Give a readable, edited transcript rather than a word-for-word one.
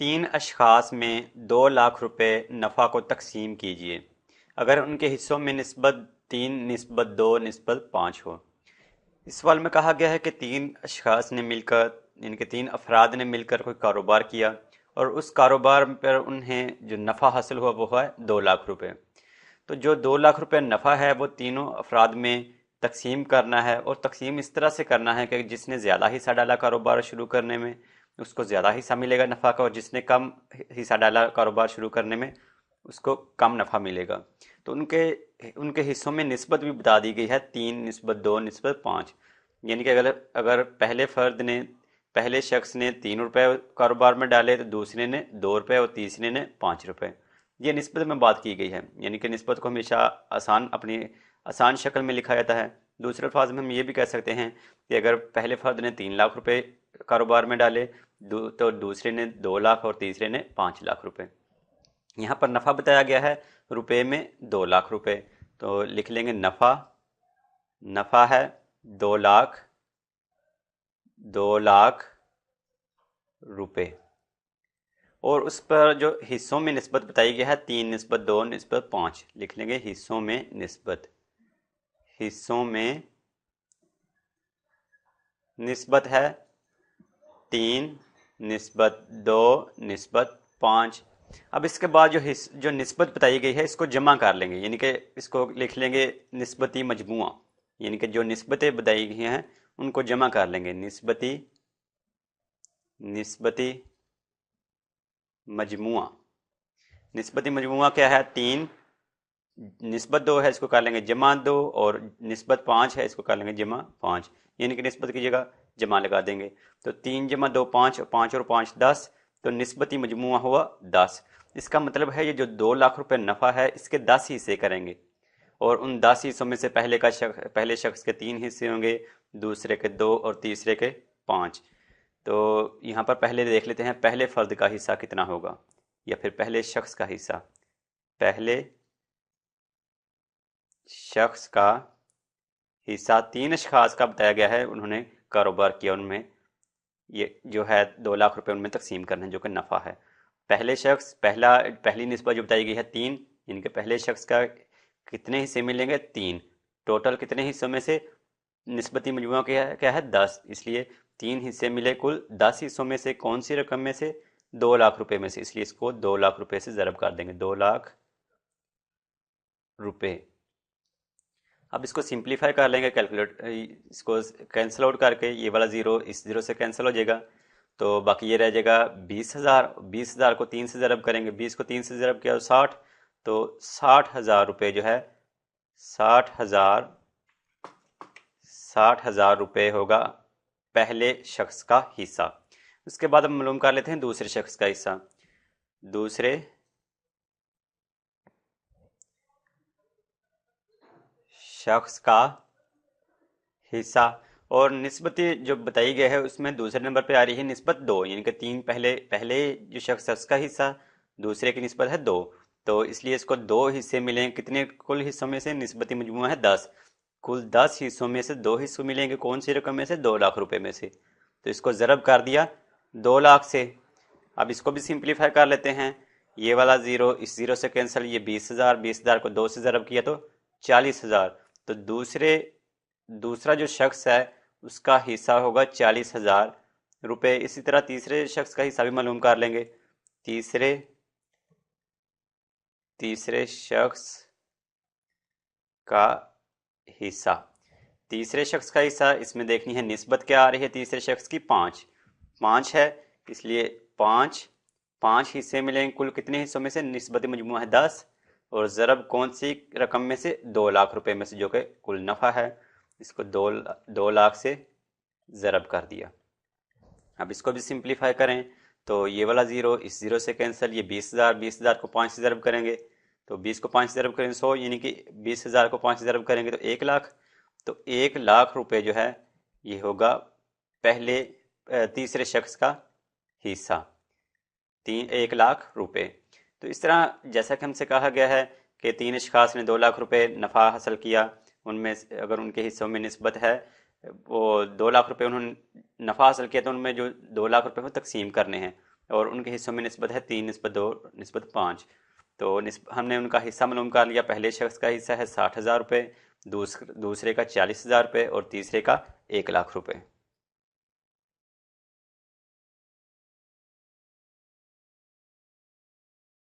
تین اشخاص میں 2 لاکھ روپے نفع کو تقسیم کیجیے اگر ان کے حصوں میں نسبت 3:2:5 ہو۔ اس سوال میں کہا گیا ہے کہ تین اشخاص نے مل کر ان کے 3 افراد نے مل کر کوئی کاروبار کیا اور اس کاروبار پر انہیں جو نفع حاصل ہوا وہ ہے 2 لاکھ روپے۔ تو جو 2 لاکھ روپے نفع ہے وہ تینوں افراد میں تقسیم کرنا ہے، اور تقسیم اس طرح سے کرنا ہے کہ جس نے زیادہ حصہ ڈالا کاروبار شروع کرنے میں اس کو زیادہ حصہ ملے گا نفع کا، اور جس نے کم حصہ ڈالا کاروبار شروع کرنے میں اس کو کم نفع ملے گا۔ تو ان کے حصوں میں نسبت بھی بتا دی گئی ہے 3:2:5، یعنی کہ اگر پہلے شخص نے 3 روپے کاروبار میں ڈالے تو دوسرے نے 2 روپے اور تیسرے نے 5 روپے۔ یہ نسبت میں بات کی گئی ہے، یعنی کہ نسبت کو ہمیشہ اپنی آسان شکل میں لکھا جاتا ہے۔ دوسرے الفاظ میں ہم یہ بھی کہہ سکتے ہیں کہ اگر پہلے فرد نے 3 لاکھ روپے کاروبار میں ڈالے تو دوسرے نے 2 لاکھ اور تیسرے نے 5 لاکھ روپے۔ یہاں پر نفع بتایا گیا ہے روپے میں 2 لاکھ روپے، تو لکھ لیں گے نفع ہے 2 لاکھ روپے، اور اس پر جو حصوں میں نسبت بتائی گیا ہے 3:2:5، لکھ لیں گے حصوں میں نسبت ہے 3:2:5۔ اب اس کے بعد جو نسبت بتائی گئی ہے اس کو جمع کر لیں گے، یعنی کہ اس کو لکھ لیں گے نسبتی مجموعہ، یعنی کہ جو نسبتیں بتائی گئی ہیں ان کو جمع کر لیں گے، نسبتی مجموعہ۔ نسبتی مجموعہ کیا ہے؟ 3، نسبت 2 ہے اس کو کر لیں گے جمع 2، اور نسبت 5 ہے اس کو کر لیں گے جمع 5، یعنی کہ نسبت کی جگہ جمع لگا دیں گے۔ تو 3 × 2 5، اور 5 اور 5 10، تو نسبتی مجموعہ ہوا 10۔ اس کا مطلب ہے یہ جو 2 لاکھ روپے نفع ہے اس کے 10 حصے کریں گے، اور ان 10 حصوں میں سے پہلے شخص کے 3 حصے ہوں گے، دوسرے کے 2 اور تیسرے کے 5۔ تو یہاں پر پہلے دیکھ لیتے ہیں پہلے فرد کا حصہ کتنا ہوگا، یا پھر پہلے شخص کا حصہ۔ پہلے شخص کا حصہ 3 اشخاص کا بتایا گیا ہے، انہوں نے کاروبار کیا، ان میں یہ جو ہے 2 لاکھ روپے ان میں تقسیم کرنے جو کہ نفع ہے۔ پہلے شخص پہلی نسبت جو بتائی گئی ہے 3، یعنی کہ پہلے شخص کا کتنے حصے ملیں گے؟ 3۔ ٹوٹل کتنے حصوں میں سے؟ نسبتی مجموعہ کیا ہے؟ 10، اس لیے 3 حصے ملے، کل 10 حصوں میں سے کون سی رقم میں سے؟ 2 لاکھ روپے میں سے، اس لیے اس کو 2 لاکھ روپے سے ضرب کر دیں گے، 2 لاکھ روپے۔ اب اس کو سمپلیفائی کر لیں گے اس کو کینسل آؤٹ کر کے، یہ والا 0 اس 0 سے کینسل ہو جائے گا، تو باقی یہ رہ جائے گا 20,000۔ 20,000 کو 3 سے ضرب کریں گے، 20 کو 3 سے ضرب کیا 60، تو 60,000 روپے جو ہے 60,000 روپے ہوگا پہلے شخص کا حصہ۔ اس کے بعد ہم معلوم کر لیتے ہیں دوسرے شخص کا حصہ۔ دوسرے شخص کا حصہ، اور نسبتی جو بتائی گئی ہے اس میں دوسرے نمبر پہ آ رہی ہے نسبت 2، یعنی کہ 3 پہلے جو شخص ہے اس کا حصہ، دوسرے کی نسبت ہے 2، تو اس لیے اس کو 2 حصے ملیں۔ کتنے کل حصوں میں سے؟ نسبتی مجموعہ ہے 10، کل 10 حصوں میں سے 2 حصوں ملیں گے، کون سی رقم میں سے؟ 2 لاکھ روپے میں سے، تو اس کو ضرب کر دیا 2 لاکھ سے۔ اب اس کو بھی سمپلیفائی کر لیتے ہیں، یہ والا 0 اس 0 سے کینسل، یہ 20,000، 20,000 کو 2 سے ضرب کیا تو 40,000، تو دوسرا جو شخص ہے اس کا حصہ ہوگا 40,000 روپے۔ اسی طرح تیسرے شخص کا حصہ بھی معلوم کر لیں گے۔ تیسرے شخص کا حصہ، اس میں دیکھنی ہے نسبت کیا آ رہی ہے تیسرے شخص کی؟ 5 ہے، اس لیے 5 حصے ملیں، کل کتنے حصوں میں سے؟ نسبتی مجموعہ ہے 10، اور ضرب کون سی رقم میں سے؟ 2 لاکھ روپے میں سے، جو کہ کل نفع ہے، اس کو 2 لاکھ سے ضرب کر دیا۔ اب اس کو بھی سمپلیفائی کریں تو یہ والا 0 اس 0 سے کینسل، یہ 20,000، 20,000 کو 5 سے ضرب کریں گے تو 20 کو 5 سے ضرب کریں 100، یعنی کہ 20,000 کو 5 سے ضرب کریں گے تو 1 لاکھ، تو 1 لاکھ روپے جو ہے یہ ہوگا تیسرے شخص کا حصہ، 1 لاکھ روپے۔ تو اس طرح جیسا کہ ہم سے کہا گیا ہے کہ 3 اشخاص نے 2 لاکھ روپے نفع حاصل کیا، ان میں اگر ان کے حصوں میں نسبت ہے وہ 2 لاکھ روپے انہوں نے نفع حاصل کیا، تو ان میں جو 2 لاکھ روپے وہ تقسیم کرنے ہیں۔ اور ان کے حصوں میں نسبت ہے 3:2:5. تو ہم نے ان کا حصہ معلوم کر لیا. پہلے شخص کا حصہ ہے 60,000 روپے، دوسرے کا 40,000 روپے اور تیسرے کا 1,00,000 روپے.